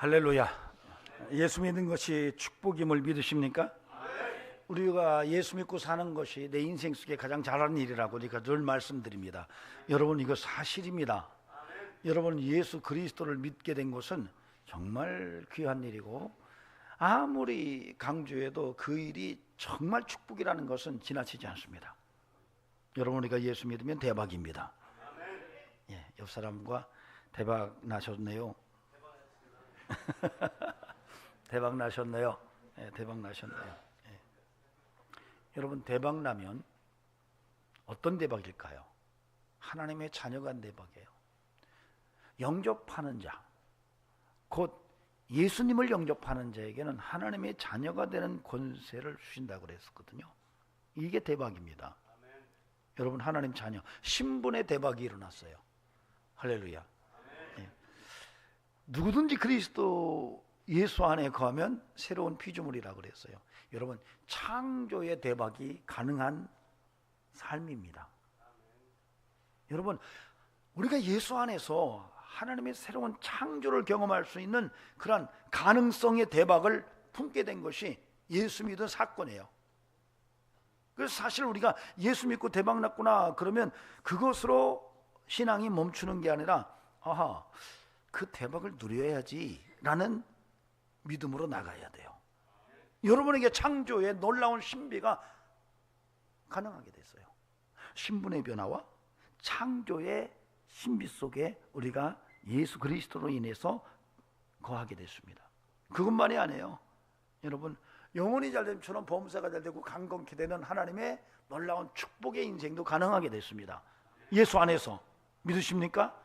할렐루야. 예수 믿는 것이 축복임을 믿으십니까? 우리가 예수 믿고 사는 것이 내 인생 속에 가장 잘하는 일이라고 제가 늘 말씀드립니다. 여러분, 이거 사실입니다. 여러분, 예수 그리스도를 믿게 된 것은 정말 귀한 일이고, 아무리 강조해도 그 일이 정말 축복이라는 것은 지나치지 않습니다. 여러분, 우리가 예수 믿으면 대박입니다. 예, 옆 사람과 대박 나셨네요. 대박 나셨네요. 예, 대박 나셨네요. 예. 여러분, 대박 나면 어떤 대박일까요? 하나님의 자녀가 된 대박이에요. 영접하는 자, 곧 예수님을 영접하는 자에게는 하나님의 자녀가 되는 권세를 주신다고 그랬었거든요. 이게 대박입니다. 여러분, 하나님 자녀, 신분의 대박이 일어났어요. 할렐루야. 예. 누구든지 그리스도 예수 안에 거하면 새로운 피조물이라고 그랬어요. 여러분, 창조의 대박이 가능한 삶입니다. 여러분, 우리가 예수 안에서 하나님의 새로운 창조를 경험할 수 있는 그런 가능성의 대박을 품게 된 것이 예수 믿은 사건이에요. 그래서 사실 우리가 예수 믿고 대박 났구나 그러면 그것으로 신앙이 멈추는 게 아니라, 아하, 그 대박을 누려야지 라는 믿음으로 나가야 돼요. 여러분에게 창조의 놀라운 신비가 가능하게 됐어요. 신분의 변화와 창조의 신비 속에 우리가 예수 그리스도로 인해서 거하게 됐습니다. 그것만이 아니에요. 여러분, 영혼이 잘됨처럼 범사가 잘되고 강건케 되는 하나님의 놀라운 축복의 인생도 가능하게 됐습니다. 예수 안에서. 믿으십니까?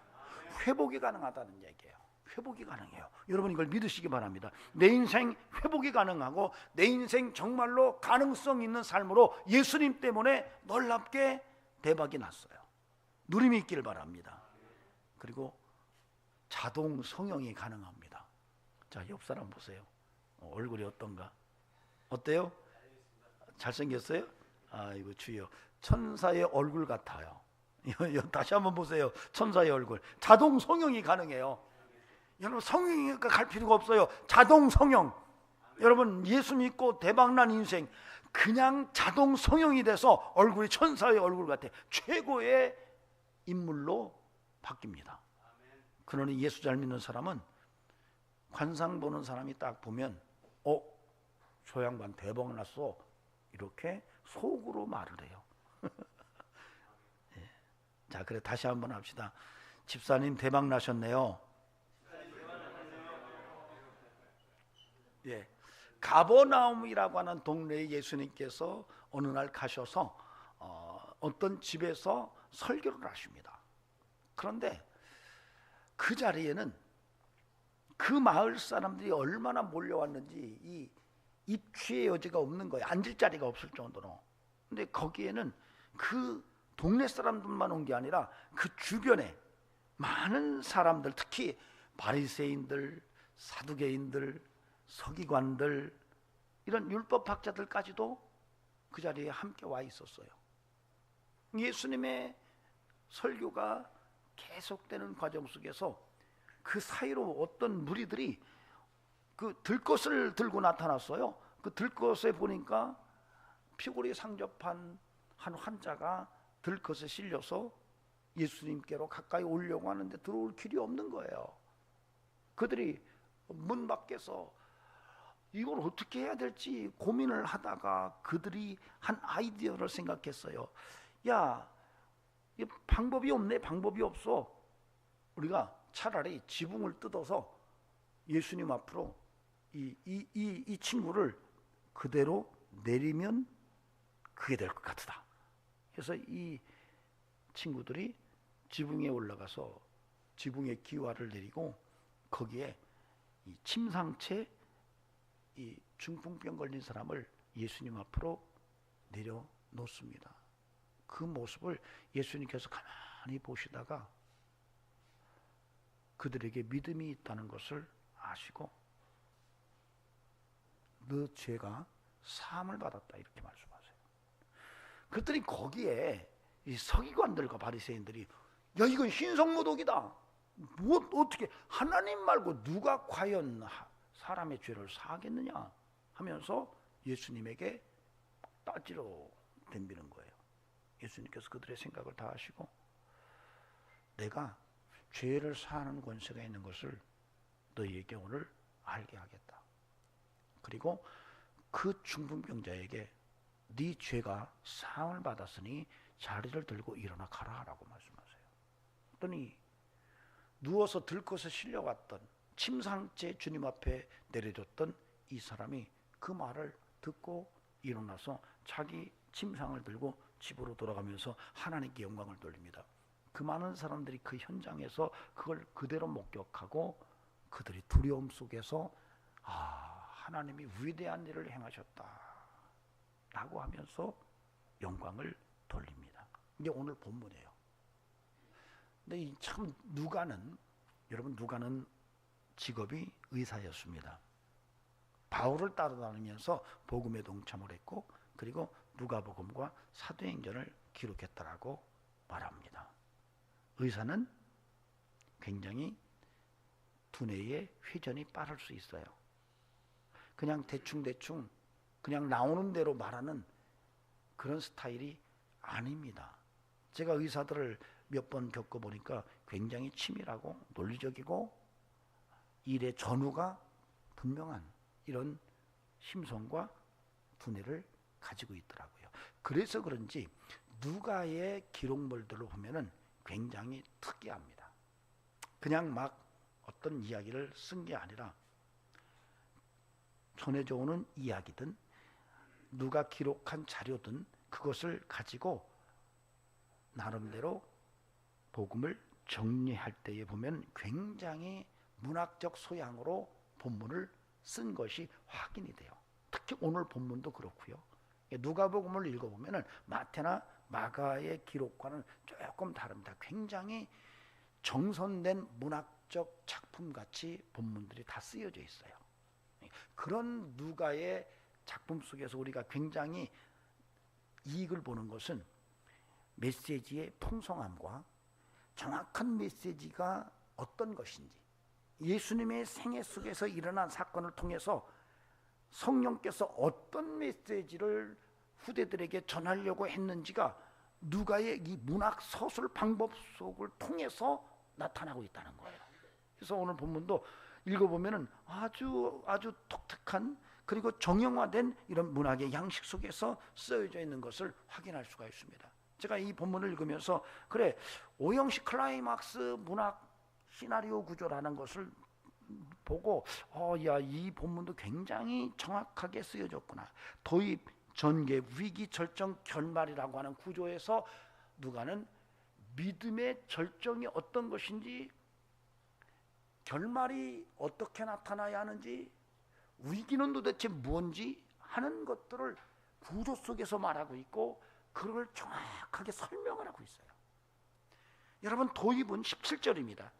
회복이 가능하다는 얘기예요. 회복이 가능해요. 여러분, 이걸 믿으시기 바랍니다. 내 인생 회복이 가능하고 내 인생 정말로 가능성 있는 삶으로 예수님 때문에 놀랍게 대박이 났어요. 누림이 있기를 바랍니다. 그리고 자동 성형이 가능합니다. 자, 옆 사람 보세요. 얼굴이 어떤가? 어때요? 잘생겼어요? 아이고 주여, 천사의 얼굴 같아요. 다시 한번 보세요. 천사의 얼굴. 자동 성형이 가능해요. 여러분, 성형외과 갈 필요가 없어요. 자동 성형. 여러분, 예수 믿고 대박난 인생 그냥 자동 성형이 돼서 얼굴이 천사의 얼굴 같아. 최고의 인물로 바뀝니다. 그러니 예수 잘 믿는 사람은 관상 보는 사람이 딱 보면, 저 양반 대박 났어, 이렇게 속으로 말을 해요. 예. 자, 그래 다시 한번 합시다. 집사님 대박 나셨네요. 예. 가버나움이라고 하는 동네에 예수님께서 어느 날 가셔서 어떤 집에서 설교를 하십니다. 그런데 그 자리에는 그 마을 사람들이 얼마나 몰려왔는지 이 입취의 여지가 없는 거예요. 앉을 자리가 없을 정도로. 근데 거기에는 그 동네 사람들만 온 게 아니라 그 주변에 많은 사람들, 특히 바리새인들, 사두개인들, 서기관들, 이런 율법학자들까지도 그 자리에 함께 와 있었어요. 예수님의 설교가 계속되는 과정 속에서 그 사이로 어떤 무리들이 그 들것을 들고 나타났어요. 그 들것에 보니까 피골이 상접한 한 환자가 들것에 실려서 예수님께로 가까이 오려고 하는데 들어올 길이 없는 거예요. 그들이 문 밖에서 이걸 어떻게 해야 될지 고민을 하다가 그들이 한 아이디어를 생각했어요. 야, 이 방법이 없네. 방법이 없어. 우리가 차라리 지붕을 뜯어서 예수님 앞으로 이 친구를 그대로 내리면 그게 될 것 같다. 그래서 이 친구들이 지붕에 올라가서 지붕의 기와를 내리고 거기에 이 침상채 이 중풍병 걸린 사람을 예수님 앞으로 내려놓습니다. 그 모습을 예수님께서 가만히 보시다가 그들에게 믿음이 있다는 것을 아시고 너 죄가 사함을 받았다, 이렇게 말씀하세요. 그랬더니 거기에 이 서기관들과 바리새인들이, 야, 이건 신성모독이다, 뭐 어떻게 하나님 말고 누가 과연 사람의 죄를 사하겠느냐 하면서 예수님에게 따지러 덤비는 거예요. 예수님께서 그들의 생각을 다 아시고 내가 죄를 사하는 권세가 있는 것을 너희에게 오늘 알게 하겠다. 그리고 그 중풍병자에게 네 죄가 사함을 받았으니 자리를 들고 일어나 가라 라고 말씀하세요. 그랬더니 누워서 들것에 실려왔던 침상째 주님 앞에 내려줬던 이 사람이 그 말을 듣고 일어나서 자기 침상을 들고 집으로 돌아가면서 하나님께 영광을 돌립니다. 그 많은 사람들이 그 현장에서 그걸 그대로 목격하고 그들이 두려움 속에서 하나님이 위대한 일을 행하셨다 라고 하면서 영광을 돌립니다. 이게 오늘 본문이에요. 근데 참 여러분 누가는 직업이 의사였습니다. 바울을 따라다니면서 복음에 동참을 했고 그리고 누가복음과 사도행전을 기록했다라고 말합니다. 의사는 굉장히 두뇌의 회전이 빠를 수 있어요. 그냥 대충 그냥 나오는 대로 말하는 그런 스타일이 아닙니다. 제가 의사들을 몇 번 겪어보니까 굉장히 치밀하고 논리적이고 일의 전후가 분명한 이런 심성과 두뇌를 가지고 있더라고요. 그래서 그런지 누가의 기록물들로 보면은 굉장히 특이합니다. 그냥 막 어떤 이야기를 쓴 게 아니라 전해져 오는 이야기든 누가 기록한 자료든 그것을 가지고 나름대로 복음을 정리할 때에 보면 굉장히 문학적 소양으로 본문을 쓴 것이 확인이 돼요. 특히 오늘 본문도 그렇고요. 누가복음을 읽어보면 마태나 마가의 기록과는 조금 다릅니다. 굉장히 정선된 문학적 작품같이 본문들이 다 쓰여져 있어요. 그런 누가의 작품 속에서 우리가 굉장히 이익을 보는 것은 메시지의 풍성함과 정확한 메시지가 어떤 것인지, 예수님의 생애 속에서 일어난 사건을 통해서 성령께서 어떤 메시지를 후대들에게 전하려고 했는지가 누가의 이 문학 서술 방법 속을 통해서 나타나고 있다는 거예요. 그래서 오늘 본문도 읽어보면은 아주 독특한 그리고 정형화된 이런 문학의 양식 속에서 쓰여져 있는 것을 확인할 수가 있습니다. 제가 이 본문을 읽으면서 그래, 오형식 클라이막스 문학 시나리오 구조라는 것을 보고 이 본문도 굉장히 정확하게 쓰여졌구나. 도입, 전개, 위기, 절정, 결말이라고 하는 구조에서 누가는 믿음의 절정이 어떤 것인지, 결말이 어떻게 나타나야 하는지, 위기는 도대체 뭔지 하는 것들을 구조 속에서 말하고 있고 그걸 정확하게 설명을 하고 있어요. 여러분, 도입은 17절입니다.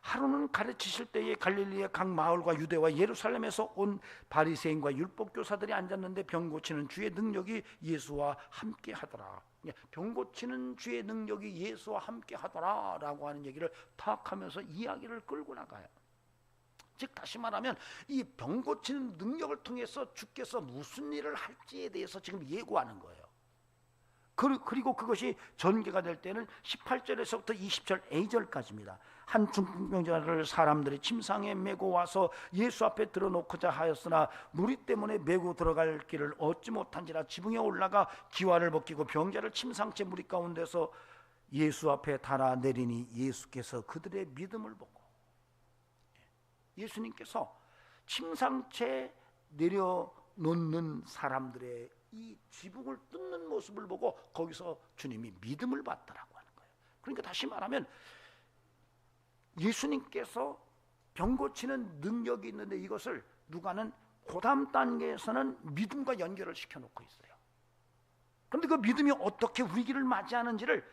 하루는 가르치실 때에 갈릴리의 각 마을과 유대와 예루살렘에서 온 바리새인과 율법교사들이 앉았는데 병 고치는 주의 능력이 예수와 함께 하더라. 병 고치는 주의 능력이 예수와 함께 하더라 라고 하는 얘기를 탁 하면서 이야기를 끌고 나가요. 즉 다시 말하면 이 병 고치는 능력을 통해서 주께서 무슨 일을 할지에 대해서 지금 예고하는 거예요. 그리고 그것이 전개가 될 때는 18절에서부터 20절 A절까지입니다. 한 중풍병자를 사람들이 침상에 메고 와서 예수 앞에 들어놓고자 하였으나 무리 때문에 메고 들어갈 길을 얻지 못한지라 지붕에 올라가 기와를 벗기고 병자를 침상째 무리 가운데서 예수 앞에 달아 내리니 예수께서 그들의 믿음을 보고, 예수님께서 침상째 내려놓는 사람들의 이 지붕을 뜯는 모습을 보고 거기서 주님이 믿음을 받더라고 하는 거예요. 그러니까 다시 말하면 예수님께서 병 고치는 능력이 있는데 이것을 누가는 그 다음 단계에서는 믿음과 연결을 시켜놓고 있어요. 그런데 그 믿음이 어떻게 위기를 맞이하는지를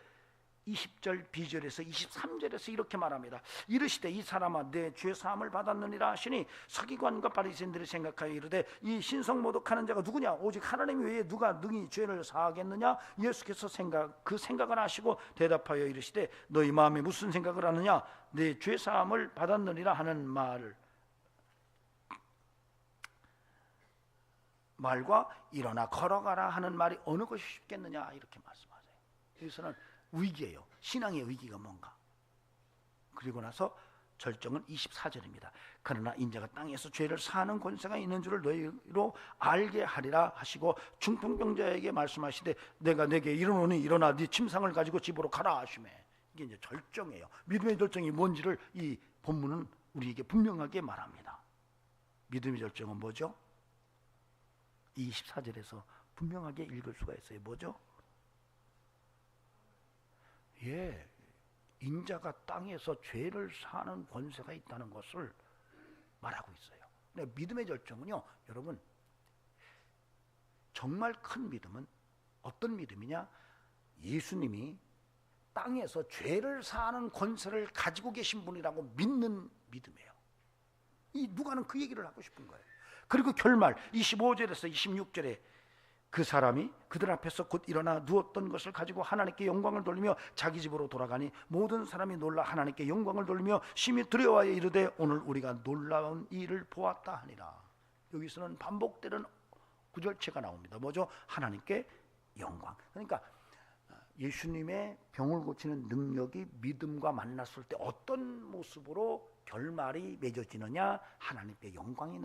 20절 B절에서 23절에서 이렇게 말합니다. 이르시되 이 사람아 내 죄 사함을 받았느니라 하시니 서기관과 바리새인들이 생각하여 이르되 이 신성 모독하는 자가 누구냐? 오직 하나님 외에 누가 능히 죄를 사하겠느냐? 예수께서 그 생각을 하시고 대답하여 이르시되 너희 마음에 무슨 생각을 하느냐? 내 죄 사함을 받았느니라 하는 말과 일어나 걸어가라 하는 말이 어느 것이 쉽겠느냐 이렇게 말씀하세요. 여기서는 위기예요. 신앙의 위기가 뭔가. 그리고 나서 절정은 24절입니다. 그러나 인자가 땅에서 죄를 사하는 권세가 있는 줄을 너희로 알게 하리라 하시고 중풍병자에게 말씀하시되 내가 내게 이르노니 일어나 네 침상을 가지고 집으로 가라 하시매. 이게 이제 절정이에요. 믿음의 절정이 뭔지를 이 본문은 우리에게 분명하게 말합니다. 믿음의 절정은 뭐죠? 24절에서 분명하게 읽을 수가 있어요. 뭐죠? 예, 인자가 땅에서 죄를 사는 권세가 있다는 것을 말하고 있어요. 근데 믿음의 절정은요, 여러분, 정말 큰 믿음은 어떤 믿음이냐? 예수님이 땅에서 죄를 사는 권세를 가지고 계신 분이라고 믿는 믿음이에요. 이 누가는 그 얘기를 하고 싶은 거예요. 그리고 결말 25절에서 26절에 그 사람이 그들 앞에서 곧 일어나 누웠던 것을 가지고 하나님께 영광을 돌리며 자기 집으로 돌아가니 모든 사람이 놀라 하나님께 영광을 돌리며 심히 두려워하여 이르되 오늘 우리가 놀라운 일을 보았다 하니라. 여기서는 반복되는 구절체가 나옵니다. 뭐죠? 하나님께 영광. 그러니까 예수님의 병을 고치는 능력이 믿음과 만났을 때 어떤 모습으로 결말이 맺어지느냐? 하나님께 영광이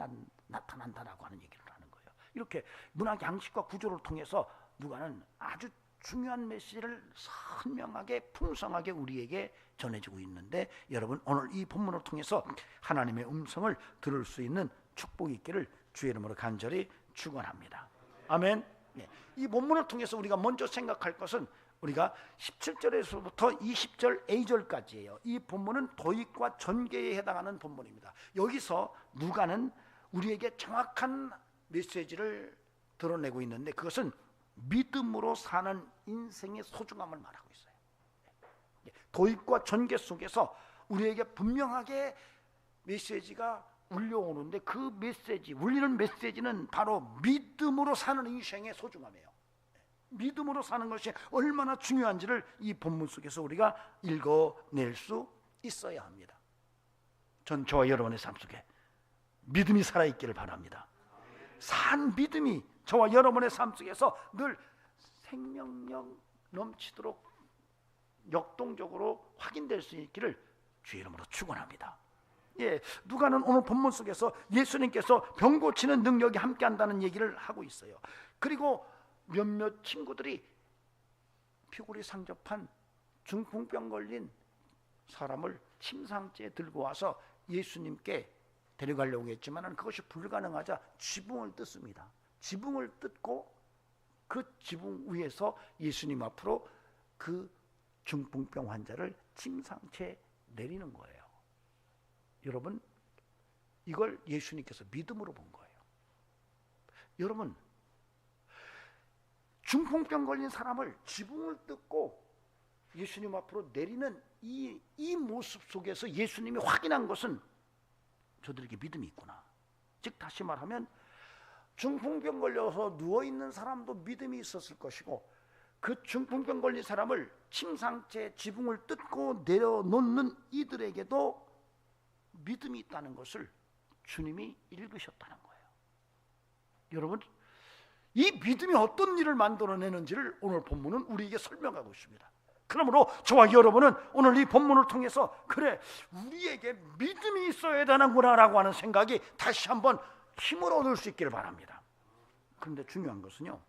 나타난다라고 하는 얘기를 하는 거예요. 이렇게 문학 양식과 구조를 통해서 누가는 아주 중요한 메시지를 선명하게 풍성하게 우리에게 전해주고 있는데, 여러분 오늘 이 본문을 통해서 하나님의 음성을 들을 수 있는 축복이 있기를 주의 이름으로 간절히 축원합니다. 아멘. 네. 이 본문을 통해서 우리가 먼저 생각할 것은 우리가 17절에서부터 20절 A절까지예요. 이 본문은 도입과 전개에 해당하는 본문입니다. 여기서 누가는 우리에게 정확한 메시지를 드러내고 있는데, 그것은 믿음으로 사는 인생의 소중함을 말하고 있어요. 도입과 전개 속에서 우리에게 분명하게 메시지가 울려오는데, 그 메시지, 울리는 메시지는 바로 믿음으로 사는 인생의 소중함이에요. 믿음으로 사는 것이 얼마나 중요한지를 이 본문 속에서 우리가 읽어낼 수 있어야 합니다. 전 저와 여러분의 삶 속에 믿음이 살아있기를 바랍니다. 산 믿음이 저와 여러분의 삶 속에서 늘 생명력 넘치도록 역동적으로 확인될 수 있기를 주의 이름으로 축원합니다. 예, 누가는 오늘 본문 속에서 예수님께서 병 고치는 능력이 함께한다는 얘기를 하고 있어요. 그리고 몇몇 친구들이 피골이 상접한 중풍병 걸린 사람을 침상째에 들고 와서 예수님께 데려가려고 했지만 그것이 불가능하자 지붕을 뜯습니다. 지붕을 뜯고 그 지붕 위에서 예수님 앞으로 그 중풍병 환자를 침상채 내리는 거예요. 여러분, 이걸 예수님께서 믿음으로 본 거예요. 여러분, 중풍병 걸린 사람을 지붕을 뜯고 예수님 앞으로 내리는 이 모습 속에서 예수님이 확인한 것은 저들에게 믿음이 있구나. 즉 다시 말하면 중풍병 걸려서 누워있는 사람도 믿음이 있었을 것이고, 그 중풍병 걸린 사람을 침상채 지붕을 뜯고 내려놓는 이들에게도 믿음이 있다는 것을 주님이 읽으셨다는 거예요. 여러분, 이 믿음이 어떤 일을 만들어내는지를 오늘 본문은 우리에게 설명하고 있습니다. 그러므로 저와 여러분은 오늘 이 본문을 통해서 그래, 우리에게 믿음이 있어야 되는구나 라고 하는 생각이 다시 한번 힘을 얻을 수 있기를 바랍니다. 그런데 중요한 것은요,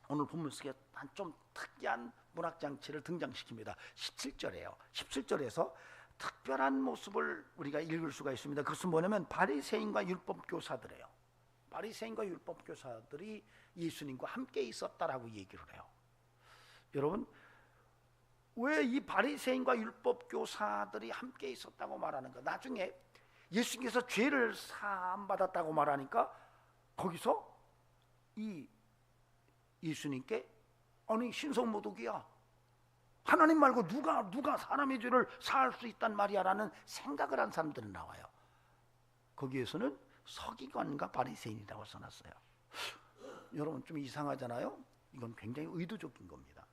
오늘 본문 속에 한 좀 특이한 문학장치를 등장시킵니다. 17절이에요. 17절에서 특별한 모습을 우리가 읽을 수가 있습니다. 그것은 뭐냐면 바리새인과 율법교사들이에요. 바리새인과 율법교사들이 예수님과 함께 있었다라고 얘기를 해요. 여러분, 왜 이 바리새인과 율법교사들이 함께 있었다고 말하는가? 나중에 예수님께서 죄를 사함 받았다고 말하니까 거기서 이 예수님께 아니 신성모독이야, 하나님 말고 누가 사람의 죄를 사할 수 있단 말이야 라는 생각을 한 사람들은 나와요. 거기에서는 서기관과 바리새인이라고 써놨어요. 여러분 좀 이상하잖아요. 이건 굉장히 의도적인 겁니다.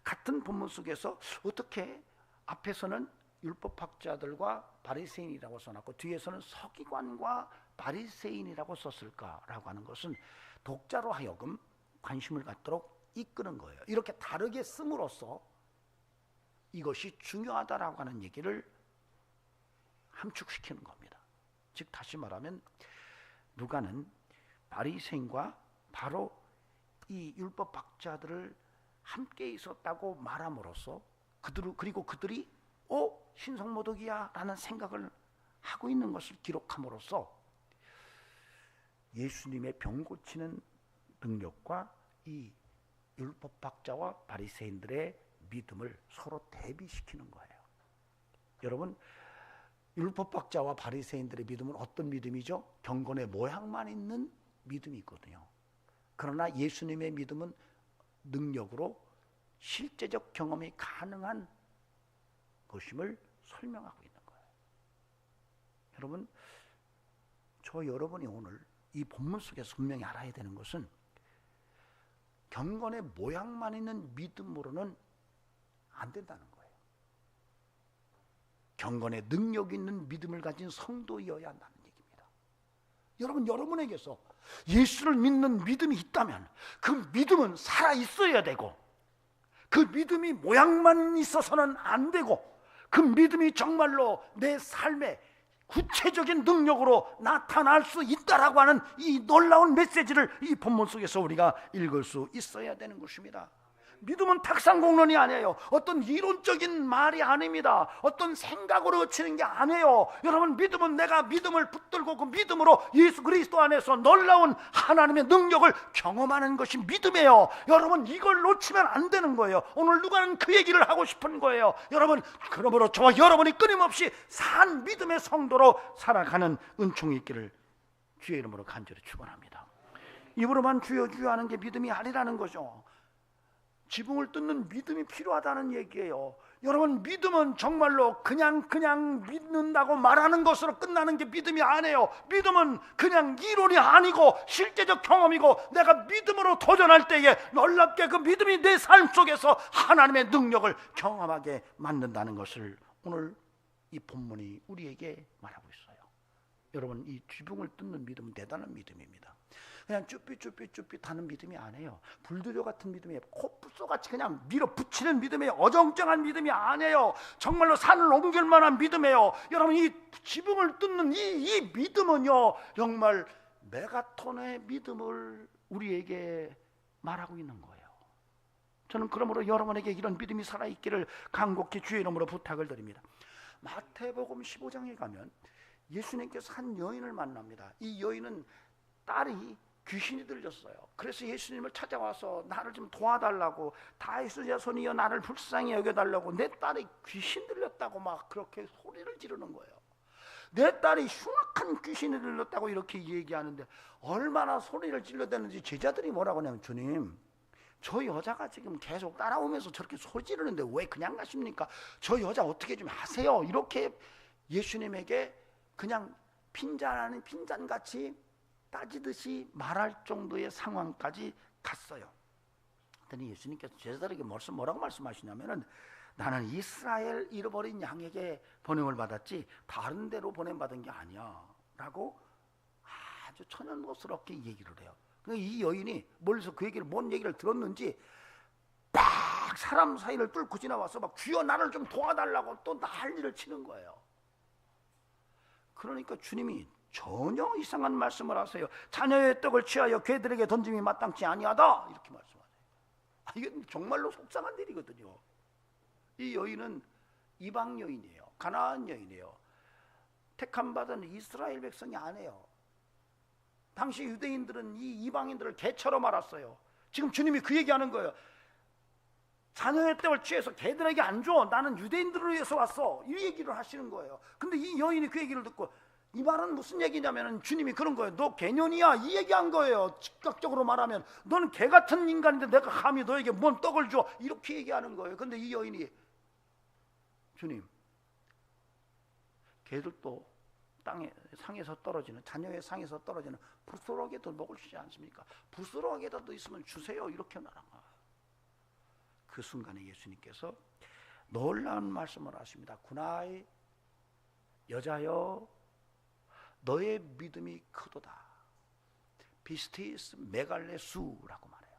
같은 본문 속에서 어떻게 앞에서는 율법학자들과 바리새인이라고 써놨고 뒤에서는 서기관과 바리새인이라고 썼을까라고 하는 것은 독자로 하여금 관심을 갖도록 이끄는 거예요. 이렇게 다르게 씀으로써 이것이 중요하다라고 하는 얘기를 함축시키는 겁니다. 즉 다시 말하면 누가는 바리새인과 바로 이 율법학자들을 함께 있었다고 말함으로써 그들이 신성모독이야 라는 생각을 하고 있는 것을 기록함으로써 예수님의 병 고치는 능력과 이 율법학자와 바리새인들의 믿음을 서로 대비시키는 거예요. 여러분, 율법학자와 바리새인들의 믿음은 어떤 믿음이죠? 경건의 모양만 있는 믿음이 있거든요. 그러나 예수님의 믿음은 능력으로 실제적 경험이 가능한 것임을 설명하고 있는 거예요. 여러분, 여러분이 오늘 이 본문 속에서 분명히 알아야 되는 것은 경건의 모양만 있는 믿음으로는 안 된다는 거예요. 경건의 능력 있는 믿음을 가진 성도이어야 한다는 얘기입니다. 여러분, 여러분에게서 예수를 믿는 믿음이 있다면 그 믿음은 살아 있어야 되고 그 믿음이 모양만 있어서는 안 되고 그 믿음이 정말로 내 삶에 구체적인 능력으로 나타날 수 있다라고 하는 이 놀라운 메시지를 이 본문 속에서 우리가 읽을 수 있어야 되는 것입니다. 믿음은 탁상공론이 아니에요. 어떤 이론적인 말이 아닙니다. 어떤 생각으로 치는 게 아니에요. 여러분, 믿음은 내가 믿음을 붙들고 그 믿음으로 예수 그리스도 안에서 놀라운 하나님의 능력을 경험하는 것이 믿음이에요. 여러분, 이걸 놓치면 안 되는 거예요. 오늘 누가는 그 얘기를 하고 싶은 거예요. 여러분, 그러므로 저와 여러분이 끊임없이 산 믿음의 성도로 살아가는 은총이 있기를 주의 이름으로 간절히 축원합니다. 입으로만 주여 주여 하는 게 믿음이 아니라는 거죠. 지붕을 뜯는 믿음이 필요하다는 얘기예요. 여러분, 믿음은 정말로 그냥 믿는다고 말하는 것으로 끝나는 게 믿음이 아니에요. 믿음은 그냥 이론이 아니고 실제적 경험이고 내가 믿음으로 도전할 때에 놀랍게 그 믿음이 내 삶 속에서 하나님의 능력을 경험하게 만든다는 것을 오늘 이 본문이 우리에게 말하고 있어요. 여러분, 이 지붕을 뜯는 믿음은 대단한 믿음입니다. 그냥 쭈삣 하는 믿음이 아니에요. 불도저 같은 믿음이에요. 코뿔소같이 그냥 밀어붙이는 믿음이에요. 어정쩡한 믿음이 아니에요. 정말로 산을 옮길 만한 믿음이에요. 여러분, 이 지붕을 뜯는 이 믿음은요, 정말 메가톤의 믿음을 우리에게 말하고 있는 거예요. 저는 그러므로 여러분에게 이런 믿음이 살아있기를 간곡히 주의 이름으로 부탁을 드립니다. 마태복음 15장에 가면 예수님께서 한 여인을 만납니다. 이 여인은 딸이 귀신이 들렸어요. 그래서 예수님을 찾아와서 나를 좀 도와달라고, 다윗의 자손이여 나를 불쌍히 여겨달라고, 내 딸이 귀신 들렸다고 막 그렇게 소리를 지르는 거예요. 내 딸이 흉악한 귀신이 들렸다고 이렇게 얘기하는데 얼마나 소리를 질러대는지 제자들이 뭐라고 하냐면, 주님, 저 여자가 지금 계속 따라오면서 저렇게 소리 지르는데 왜 그냥 가십니까? 저 여자 어떻게 좀 하세요. 이렇게 예수님에게 그냥 핀잔 아닌 핀잔같이 따지듯이 말할 정도의 상황까지 갔어요. 그랬더니 예수님께서 제자들에게 뭐라고 말씀하시냐면은, 나는 이스라엘 잃어버린 양에게 번영을 받았지 다른 데로 보냄받은 게 아니야 라고 아주 천연고스럽게 얘기를 해요. 이 여인이 멀리서 그 얘기를, 뭔 얘기를 들었는지 막 사람 사이를 뚫고 지나와서 막 주여 나를 좀 도와달라고 또 난리를 치는 거예요. 그러니까 주님이 전혀 이상한 말씀을 하세요. 자녀의 떡을 취하여 개들에게 던짐이 마땅치 아니하다, 이렇게 말씀하세요. 이게 정말로 속상한 일이거든요. 이 여인은 이방 여인이에요. 가나안 여인이에요. 택함받은 이스라엘 백성이 아니에요. 당시 유대인들은 이 이방인들을 개처럼 알았어요. 지금 주님이 그 얘기하는 거예요. 자녀의 떡을 취해서 개들에게 안 줘, 나는 유대인들을 위해서 왔어, 이 얘기를 하시는 거예요. 근데 이 여인이 그 얘기를 듣고, 이 말은 무슨 얘기냐면 주님이 그런 거예요. 너 개년이야 이 얘기한 거예요. 즉각적으로 말하면 너는 개 같은 인간인데 내가 감히 너에게 뭔 떡을 줘, 이렇게 얘기하는 거예요. 근데 이 여인이 주님, 개들도 땅에 상에서 떨어지는, 자녀의 상에서 떨어지는 부스러기도 먹을 수 있지 않습니까? 부스러기라도 있으면 주세요, 이렇게 말한 거예요. 그 순간에 예수님께서 놀라운 말씀을 하십니다. 구나이 여자여 너의 믿음이 크도다. 비스티스 메갈레수라고 말해요.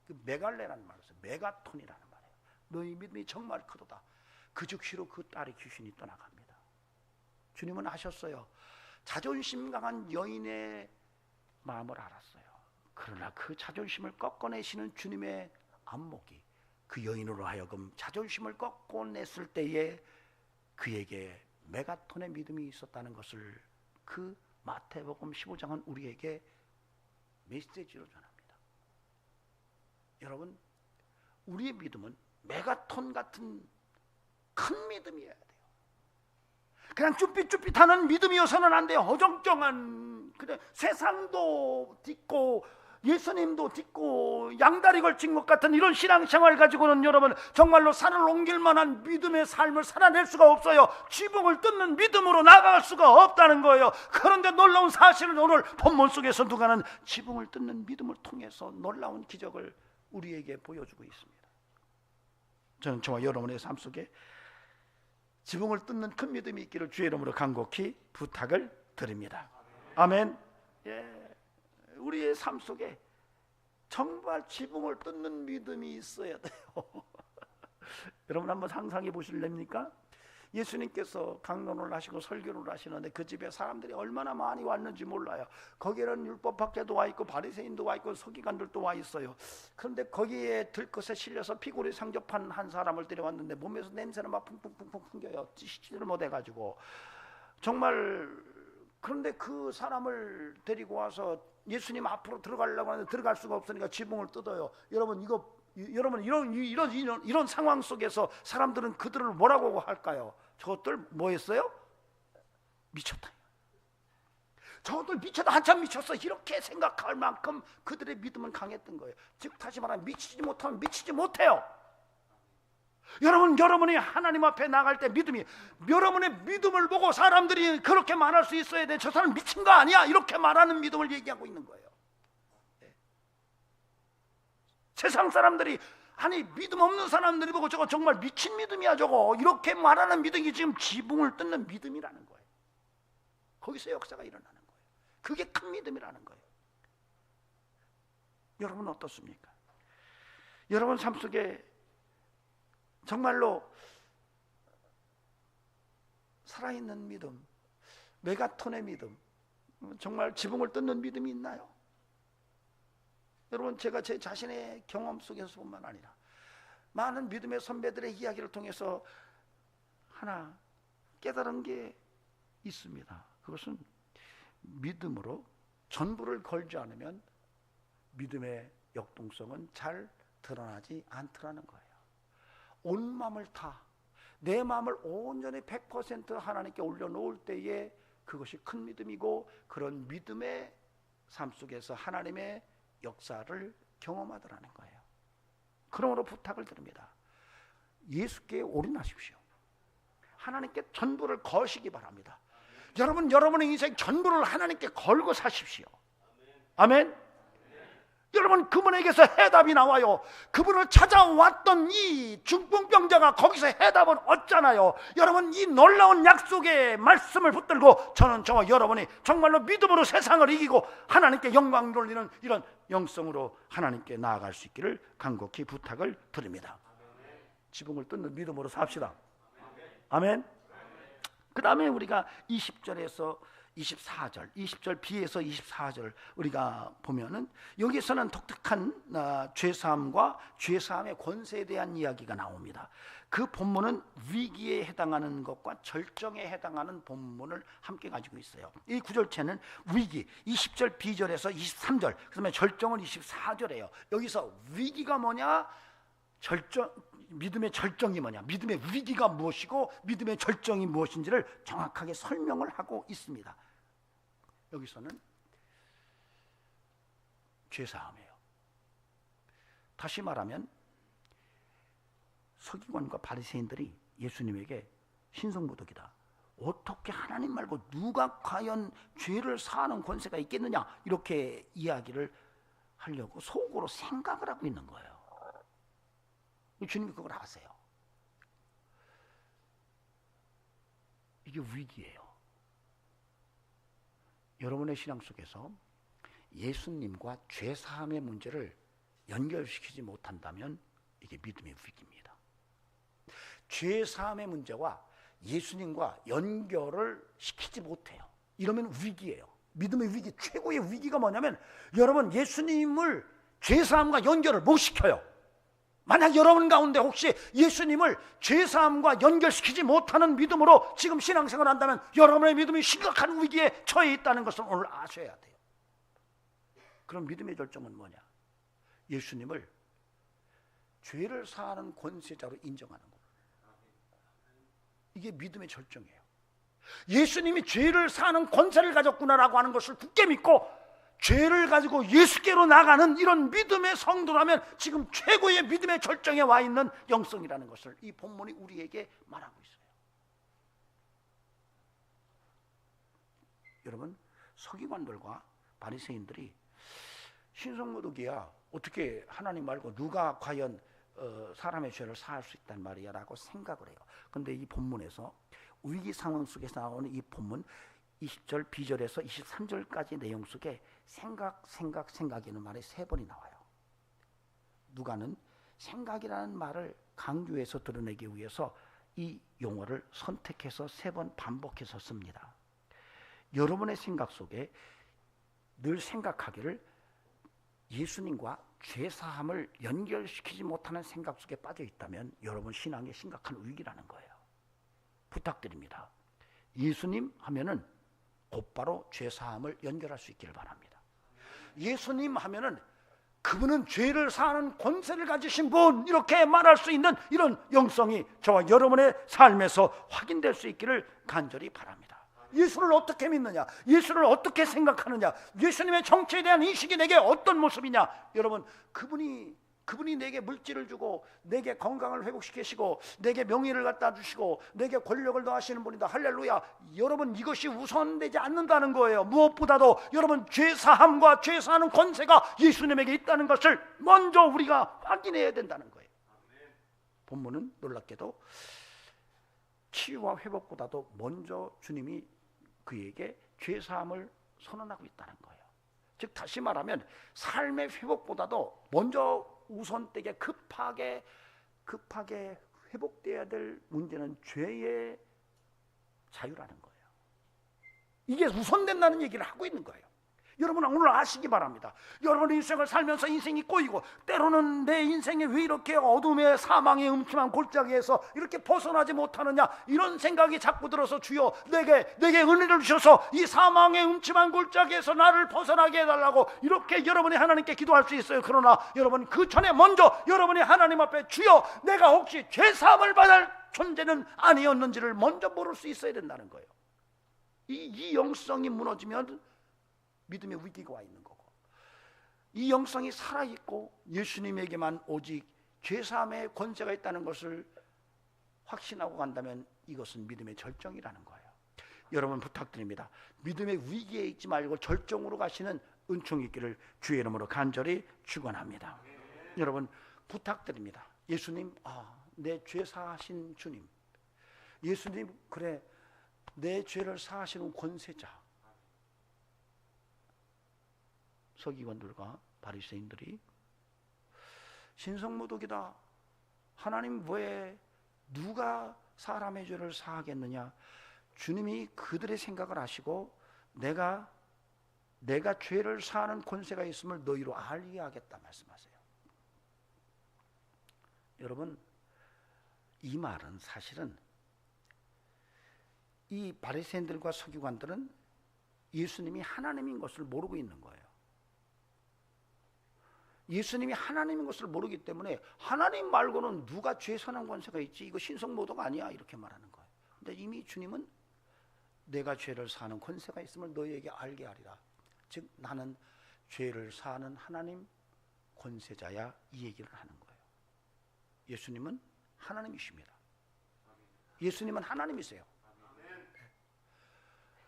그 메갈레라는 말을 써요. 메가톤이라는 말이에요. 너의 믿음이 정말 크도다. 그 즉시로 그 딸의 귀신이 떠나갑니다. 주님은 하셨어요. 자존심 강한 여인의 마음을 알았어요. 그러나 그 자존심을 꺾어내시는 주님의 안목이 그 여인으로 하여금 자존심을 꺾어냈을 때에 그에게 메가톤의 믿음이 있었다는 것을 그 마태복음 15장은 우리에게 메시지로 전합니다. 여러분, 우리의 믿음은 메가톤 같은 큰 믿음이어야 돼요. 그냥 쭈삣쭈삣하는 믿음이어서는 안 돼요. 어정쩡한, 그래 세상도 딛고 예수님도 딛고 양다리 걸친 것 같은 이런 신앙생활 가지고는 여러분 정말로 산을 옮길 만한 믿음의 삶을 살아낼 수가 없어요. 지붕을 뜯는 믿음으로 나아갈 수가 없다는 거예요. 그런데 놀라운 사실은 오늘 본문 속에서 누가는 지붕을 뜯는 믿음을 통해서 놀라운 기적을 우리에게 보여주고 있습니다. 저는 저와 여러분의 삶 속에 지붕을 뜯는 큰 믿음이 있기를 주의 이름으로 간곡히 부탁을 드립니다. 아멘. 예. 우리의 삶 속에 정말 지붕을 뜯는 믿음이 있어야 돼요. 여러분 한번 상상해 보실랍니까? 예수님께서 강론을 하시고 설교를 하시는데 그 집에 사람들이 얼마나 많이 왔는지 몰라요. 거기에는 율법학자도 와 있고 바리새인도 와 있고 서기관들도 와 있어요. 그런데 거기에 들것에 실려서 피골이 상접한 한 사람을 데려왔는데 몸에서 냄새는 막 풍풍풍풍 풍겨요. 씻지를 못해가지고 정말. 그런데 그 사람을 데리고 와서 예수님 앞으로 들어가려고 하는데 들어갈 수가 없으니까 지붕을 뜯어요. 여러분 여러분 이런 상황 속에서 사람들은 그들을 뭐라고 할까요? 저것들 뭐 했어요? 미쳤다. 저것들 미쳤다, 한참 미쳤어, 이렇게 생각할 만큼 그들의 믿음은 강했던 거예요. 즉 다시 말하면 미치지 못하면 미치지 못해요. 여러분이 하나님 앞에 나갈 때 믿음이, 여러분의 믿음을 보고 사람들이 그렇게 말할 수 있어야 돼. 저 사람 미친 거 아니야, 이렇게 말하는 믿음을 얘기하고 있는 거예요. 네. 세상 사람들이, 아니 믿음 없는 사람들이 보고 저거 정말 미친 믿음이야 저거, 이렇게 말하는 믿음이 지금 지붕을 뜯는 믿음이라는 거예요. 거기서 역사가 일어나는 거예요. 그게 큰 믿음이라는 거예요. 여러분 어떻습니까? 여러분 삶 속에 정말로 살아있는 믿음, 메가톤의 믿음, 정말 지붕을 뜯는 믿음이 있나요? 여러분 제가 제 자신의 경험 속에서뿐만 아니라 많은 믿음의 선배들의 이야기를 통해서 하나 깨달은 게 있습니다. 그것은 믿음으로 전부를 걸지 않으면 믿음의 역동성은 잘 드러나지 않더라는 거예요. 온 마음을 다, 내 마음을 온전히 100% 하나님께 올려놓을 때에 그것이 큰 믿음이고, 그런 믿음의 삶 속에서 하나님의 역사를 경험하더라는 거예요. 그러므로 부탁을 드립니다. 예수께 올인하십시오. 하나님께 전부를 거시기 바랍니다. 여러분의 인생 전부를 하나님께 걸고 사십시오. 아멘. 여러분 그분에게서 해답이 나와요. 그분을 찾아왔던 이 중풍병자가 거기서 해답을 얻잖아요. 여러분 이 놀라운 약속의 말씀을 붙들고 저는 저와 여러분이 정말로 믿음으로 세상을 이기고 하나님께 영광 돌리는 이런 영성으로 하나님께 나아갈 수 있기를 간곡히 부탁을 드립니다. 지붕을 뜯는 믿음으로 삽시다. 아멘. 그 다음에 우리가 20절에서 24절, 20절 B에서 24절 우리가 보면은 여기서는 독특한 죄사함과 죄사함의 권세에 대한 이야기가 나옵니다. 그 본문은 위기에 해당하는 것과 절정에 해당하는 본문을 함께 가지고 있어요. 이 구절체는 위기, 20절 B절에서 23절, 그다음에 절정은 24절이에요. 여기서 위기가 뭐냐, 절정, 믿음의 절정이 뭐냐, 믿음의 위기가 무엇이고 믿음의 절정이 무엇인지를 정확하게 설명을 하고 있습니다. 여기서는 죄사함이에요. 다시 말하면 서기관과 바리새인들이 예수님에게 신성모독이다, 어떻게 하나님 말고 누가 과연 죄를 사하는 권세가 있겠느냐, 이렇게 이야기를 하려고 속으로 생각을 하고 있는 거예요. 주님이 그걸 아세요. 이게 위기예요. 여러분의 신앙 속에서 예수님과 죄사함의 문제를 연결시키지 못한다면 이게 믿음의 위기입니다. 죄사함의 문제와 예수님과 연결을 시키지 못해요. 이러면 위기예요. 믿음의 위기, 최고의 위기가 뭐냐면 여러분 예수님을 죄사함과 연결을 못 시켜요. 만약 여러분 가운데 혹시 예수님을 죄사함과 연결시키지 못하는 믿음으로 지금 신앙생활을 한다면 여러분의 믿음이 심각한 위기에 처해 있다는 것을 오늘 아셔야 돼요. 그럼 믿음의 절정은 뭐냐? 예수님을 죄를 사하는 권세자로 인정하는 것. 이게 믿음의 절정이에요. 예수님이 죄를 사하는 권세를 가졌구나라고 하는 것을 굳게 믿고 죄를 가지고 예수께로 나가는 이런 믿음의 성도라면 지금 최고의 믿음의 절정에 와 있는 영성이라는 것을 이 본문이 우리에게 말하고 있어요. 여러분, 서기관들과 바리새인들이 신성모독이야, 어떻게 하나님 말고 누가 과연 사람의 죄를 사할 수 있단 말이야 라고 생각을 해요. 그런데 이 본문에서 위기 상황 속에서 나오는 이 본문 20절 B절에서 23절까지 내용 속에 생각이라는 말이 3번이 나와요. 누가는 생각이라는 말을 강조해서 드러내기 위해서 이 용어를 선택해서 3번 반복해서 씁니다. 여러분의 생각 속에 늘 생각하기를 예수님과 죄사함을 연결시키지 못하는 생각 속에 빠져 있다면 여러분 신앙에 심각한 위기라는 거예요. 부탁드립니다. 예수님 하면은 곧바로 죄사함을 연결할 수 있기를 바랍니다. 예수님 하면은 그분은 죄를 사하는 권세를 가지신 분, 이렇게 말할 수 있는 이런 영성이 저와 여러분의 삶에서 확인될 수 있기를 간절히 바랍니다. 예수를 어떻게 믿느냐, 예수를 어떻게 생각하느냐, 예수님의 정체에 대한 인식이 내게 어떤 모습이냐. 여러분, 그분이 내게 물질을 주고 내게 건강을 회복시키시고 내게 명예를 갖다 주시고 내게 권력을 더하시는 분이다. 할렐루야. 여러분, 이것이 우선되지 않는다는 거예요. 무엇보다도 여러분, 죄사함과 죄사하는 권세가 예수님에게 있다는 것을 먼저 우리가 확인해야 된다는 거예요. 본문은 놀랍게도 치유와 회복보다도 먼저 주님이 그에게 죄사함을 선언하고 있다는 거예요. 즉 다시 말하면 삶의 회복보다도 먼저 우선되게 급하게 회복돼야 될 문제는 죄의 자유라는 거예요. 이게 우선된다는 얘기를 하고 있는 거예요. 여러분 오늘 아시기 바랍니다. 여러분 인생을 살면서 인생이 꼬이고 때로는 내 인생이 왜 이렇게 어둠의 사망의 음침한 골짜기에서 이렇게 벗어나지 못하느냐, 이런 생각이 자꾸 들어서 주여 내게 은혜를 주셔서 이 사망의 음침한 골짜기에서 나를 벗어나게 해달라고 이렇게 여러분이 하나님께 기도할 수 있어요. 그러나 여러분 그 전에 먼저 여러분이 하나님 앞에 주여 내가 혹시 죄사함을 받을 존재는 아니었는지를 먼저 물을 수 있어야 된다는 거예요. 이 영성이 무너지면 믿음의 위기가 와 있는 거고, 이 영성이 살아있고 예수님에게만 오직 죄사함의 권세가 있다는 것을 확신하고 간다면 이것은 믿음의 절정이라는 거예요. 여러분 부탁드립니다. 믿음의 위기에 있지 말고 절정으로 가시는 은총이 있기를 주의 이름으로 간절히 축원합니다. 여러분 부탁드립니다. 예수님, 내 죄 사하신 주님, 예수님, 그래 내 죄를 사하시는 권세자. 서기관들과 바리새인들이 신성모독이다, 하나님 왜 누가 사람의 죄를 사하겠느냐, 주님이 그들의 생각을 아시고 내가 죄를 사하는 권세가 있음을 너희로 알게 하겠다 말씀하세요. 여러분 이 말은 사실은 이 바리새인들과 서기관들은 예수님이 하나님인 것을 모르고 있는 거예요. 예수님이 하나님인 것을 모르기 때문에 하나님 말고는 누가 죄 사는 권세가 있지? 이거 신성모독 아니야? 이렇게 말하는 거예요. 근데 이미 주님은 내가 죄를 사는 권세가 있음을 너희에게 알게 하리라. 즉 나는 죄를 사는 하나님 권세자야, 이 얘기를 하는 거예요. 예수님은 하나님이십니다. 예수님은 하나님이세요.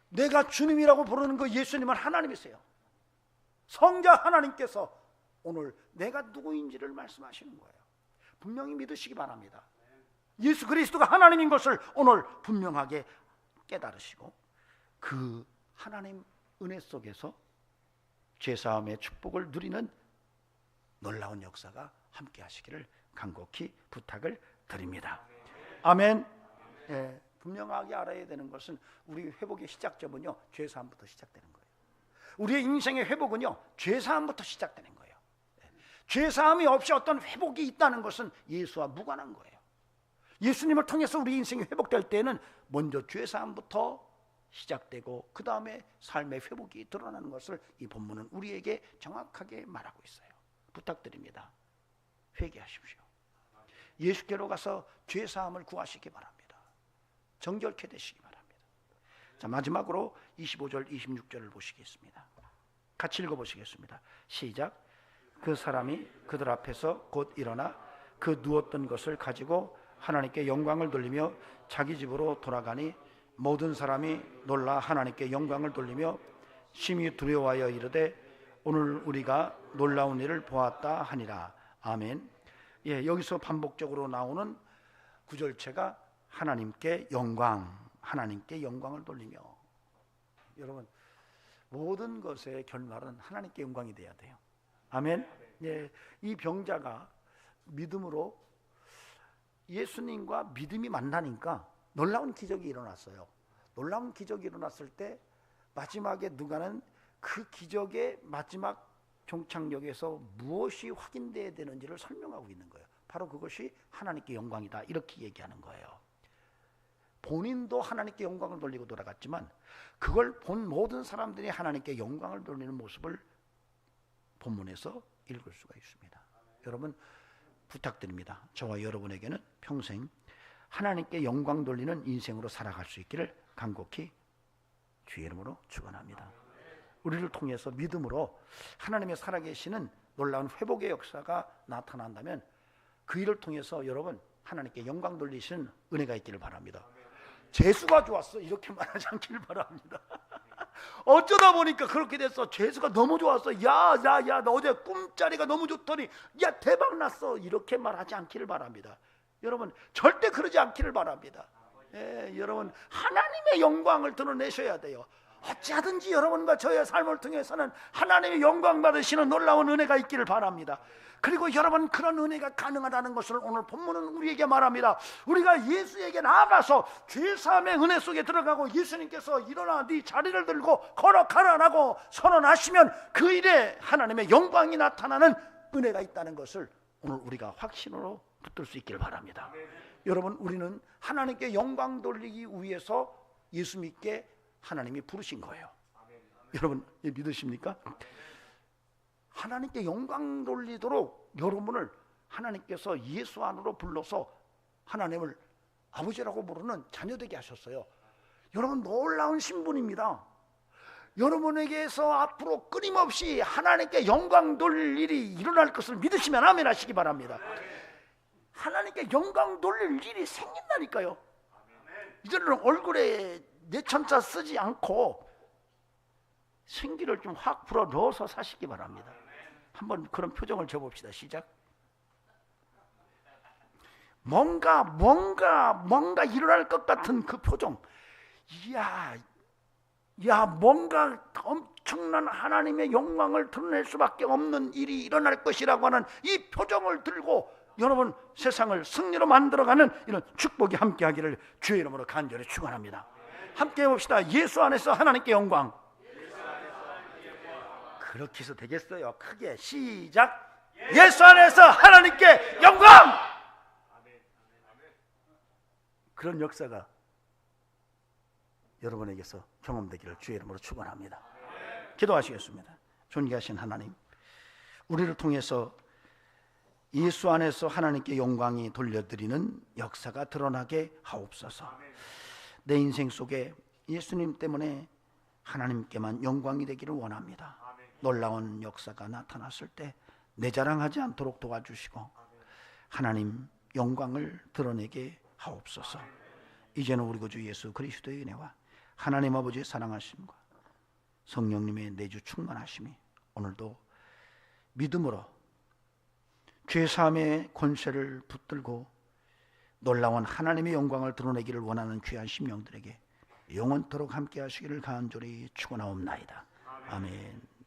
내가 주님이라고 부르는 그 예수님은 하나님이세요. 성자 하나님께서 오늘 내가 누구인지를 말씀하시는 거예요. 분명히 믿으시기 바랍니다. 예수 그리스도가 하나님인 것을 오늘 분명하게 깨달으시고 그 하나님 은혜 속에서 죄사함의 축복을 누리는 놀라운 역사가 함께 하시기를 간곡히 부탁을 드립니다. 아멘. 예, 분명하게 알아야 되는 것은 우리 회복의 시작점은요, 죄사함부터 시작되는 거예요. 우리의 인생의 회복은요, 죄사함부터 시작되는 거예요. 예, 죄사함이 없이 어떤 회복이 있다는 것은 예수와 무관한 거예요. 예수님을 통해서 우리 인생이 회복될 때는 먼저 죄사함부터 시작되고 그 다음에 삶의 회복이 드러나는 것을 이 본문은 우리에게 정확하게 말하고 있어요. 부탁드립니다. 회개하십시오. 예수께로 가서 죄사함을 구하시기 바랍니다. 정결케 되시기 바랍니다. 자, 마지막으로 25절 26절을 보시겠습니다. 같이 읽어보시겠습니다. 시작. 그 사람이 그들 앞에서 곧 일어나 그 누웠던 것을 가지고 하나님께 영광을 돌리며 자기 집으로 돌아가니 모든 사람이 놀라 하나님께 영광을 돌리며 심히 두려워하여 이르되 오늘 우리가 놀라운 일을 보았다 하니라. 아멘. 예, 여기서 반복적으로 나오는 구절체가 하나님께 영광, 하나님께 영광을 돌리며. 여러분, 모든 것의 결말은 하나님께 영광이 돼야 돼요. 아멘. 예, 이 병자가 믿음으로 예수님과 믿음이 만나니까 놀라운 기적이 일어났어요. 놀라운 기적이 일어났을 때 마지막에 누가는 그 기적의 마지막 종착역에서 무엇이 확인돼야 되는지를 설명하고 있는 거예요. 바로 그것이 하나님께 영광이다, 이렇게 얘기하는 거예요. 본인도 하나님께 영광을 돌리고 돌아갔지만 그걸 본 모든 사람들이 하나님께 영광을 돌리는 모습을 본문에서 읽을 수가 있습니다. 여러분, 부탁드립니다. 저와 여러분에게는 평생 하나님께 영광 돌리는 인생으로 살아갈 수 있기를 간곡히 주의 이름으로 축원합니다. 우리를 통해서 믿음으로 하나님의 살아계시는 놀라운 회복의 역사가 나타난다면 그 일을 통해서 여러분 하나님께 영광 돌리시는 은혜가 있기를 바랍니다. 재수가 좋았어, 이렇게 말하지 않기를 바랍니다. 어쩌다 보니까 그렇게 됐어. 재수가 너무 좋았어. 야, 나 어제 꿈자리가 너무 좋더니 야, 대박 났어, 이렇게 말하지 않기를 바랍니다. 여러분, 절대 그러지 않기를 바랍니다. 예, 여러분, 하나님의 영광을 드러내셔야 돼요. 어찌하든지 여러분과 저의 삶을 통해서는 하나님의 영광 받으시는 놀라운 은혜가 있기를 바랍니다. 그리고 여러분, 그런 은혜가 가능하다는 것을 오늘 본문은 우리에게 말합니다. 우리가 예수에게 나아가서 죄사함의 은혜 속에 들어가고 예수님께서 일어나 네 자리를 들고 걸어가라라고 선언하시면 그 일에 하나님의 영광이 나타나는 은혜가 있다는 것을 오늘 우리가 확신으로 붙들 수 있기를 바랍니다. 여러분, 우리는 하나님께 영광 돌리기 위해서 예수 믿게 하나님이 부르신 거예요. 여러분, 믿으십니까? 하나님께 영광 돌리도록 여러분을 하나님께서 예수 안으로 불러서 하나님을 아버지라고 부르는 자녀되게 하셨어요. 여러분, 놀라운 신분입니다. 여러분에게서 앞으로 끊임없이 하나님께 영광 돌릴 일이 일어날 것을 믿으시면 아멘 하시기 바랍니다. 하나님께 영광 돌릴 일이 생긴다니까요. 이제는 얼굴에 내천자 쓰지 않고 생기를 좀 확 불어 넣어서 사시기 바랍니다. 한번 그런 표정을 줘봅시다. 시작. 뭔가 일어날 것 같은 그 표정. 뭔가 엄청난 하나님의 영광을 드러낼 수밖에 없는 일이 일어날 것이라고 하는 이 표정을 들고 여러분, 세상을 승리로 만들어가는 이런 축복이 함께하기를 주의 이름으로 간절히 축원합니다. 함께 해봅시다. 예수 안에서 하나님께 영광. 그렇게 해서 되겠어요. 크게 시작. 예수 안에서 하나님께 영광. 그런 역사가 여러분에게서 경험되기를 주의 이름으로 축원합니다. 기도하시겠습니다. 존귀하신 하나님, 우리를 통해서 예수 안에서 하나님께 영광이 돌려드리는 역사가 드러나게 하옵소서. 내 인생 속에 예수님 때문에 하나님께만 영광이 되기를 원합니다. 놀라운 역사가 나타났을 때 내 자랑하지 않도록 도와주시고 하나님 영광을 드러내게 하옵소서. 이제는 우리 구주 예수 그리스도의 은혜와 하나님 아버지의 사랑하심과 성령님의 내주 충만하심이 오늘도 믿음으로 죄사함의 권세를 붙들고 놀라운 하나님의 영광을 드러내기를 원하는 귀한 심령들에게 영원토록 함께 하시기를 간절히 축원하옵나이다. 아멘.